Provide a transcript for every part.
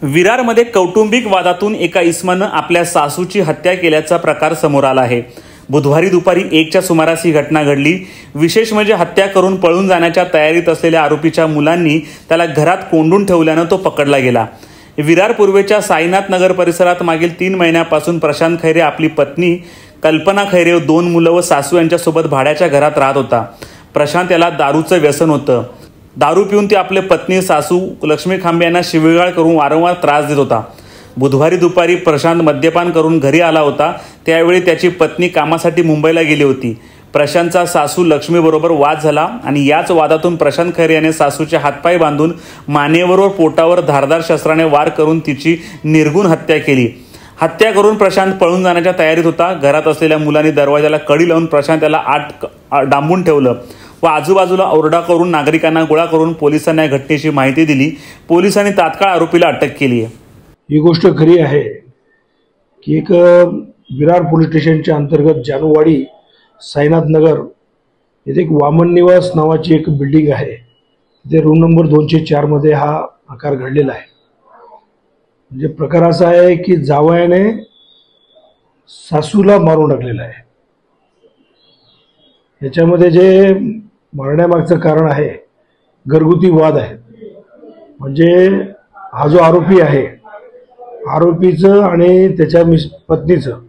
विरारमध्ये कौटुंबिक वादातून एका इसमानं आपल्या सासूची हत्या केल्याचा प्रकार समोर आला आहे। बुधवारी दुपारी 1च्या सुमारास ही घटना घडली। विशेष म्हणजे हत्या करून पळून जाण्याच्या तयारीत असलेल्या आरोपीच्या मुलांनी त्याला घरात कोंडून ठेवल्यानं तो पकडला गेला। विरार पूर्वेच्या साईनाथ नगर परिसरात मागील 3 महिन्यापासून प्रशांत खैरे आपली पत्नी कल्पना खैरे, 2 मुलं व सासू यांच्यासोबत भाड्याच्या घरात राहत होता। प्रशांत याला दारूचं व्यसन होतं। दारू पिऊन ती आपले पत्नी सासू लक्ष्मी खांबे यांना शिवीगाळ करून वारंवार त्रास देत होता। बुधवारी दुपारी प्रशांत मद्यपान करून घरी आला होता। त्यावेळी त्याची पत्नी कामासाठी मुंबईला गेली होती। प्रशांतचा सासू लक्ष्मीबरोबर वाद झाला आणि याच वादातून प्रशांत खैरे याने सासूचे हातपाय बांधून मानेवर व पोटावर धारदार शस्त्राने वार करून तिची निर्घृण हत्या केली। हत्या करून प्रशांत पळून जाण्याच्या तयारीत होता। घरात असलेल्या मुलांनी दरवाजाला कडी लावून प्रशांत याला आत डांबून ठेवलं व आजूबाजूला ओरडा करून नागरिकांना गोळा करून पोलिसांना या घटनेची माहिती दिली। पोलिसांनी तात्काळ आरोपीला अटक केली आहे। ही गोष्ट खरी आहे की एक विरार पोलीस स्टेशनच्या अंतर्गत जानूवाडी साईनाथ नगर येथे एक वामन निवास नावाची एक बिल्डिंग आहे। तिथे रूम नंबर 204 मध्ये हा प्रकार घडलेला आहे। म्हणजे प्रकार असा आहे की जावयाने सासूला मारून टाकलेला आहे। याच्यामध्ये जे मरण्यामागचं कारण आहे घरगुती वाद आहे। म्हणजे हा जो आरोपी आहे, आरोपीचं आणि त्याच्या पत्नीचं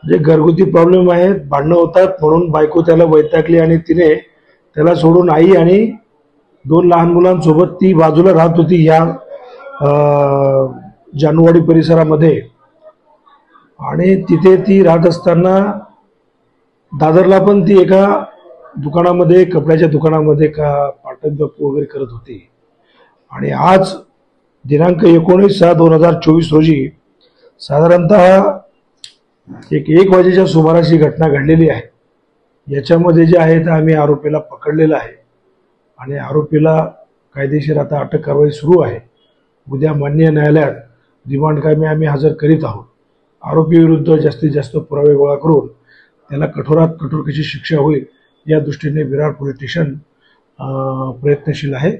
जे घरगुती प्रॉब्लेम आहेत, भांडणं होतात, म्हणून बायको त्याला वैतागली आणि तिने त्याला सोडून आई आणि 2 लहान मुलांसोबत ती बाजूला राहत होती या जानूवाडी परिसरामध्ये। आणि तिथे ती राहत असताना दादरला पण ती एका दुकानामध्ये, कपड्याच्या दुकानामध्ये का पार्ट टाइम जॉब वगैरे करत होती। आणि आज दिनांक 19/6/2024 रोजी साधारणतः 1 वाजेच्या सुमारास ही घटना घडलेली आहे। याच्यामध्ये जे आहे ते आम्ही आरोपीला पकडलेला आहे आणि आरोपीला कायदेशीर आता अटक कारवाई सुरू आहे। उद्या माननीय न्यायालयात रिमांड कायमी आम्ही हजर करीत आहोत। आरोपी विरुद्ध जास्तीत जास्त पुरावे गोळा करून त्याला कठोरात कठोर कशी शिक्षा होईल या दृष्टीने विरार पोलीस स्टेशन प्रयत्नशील आहे।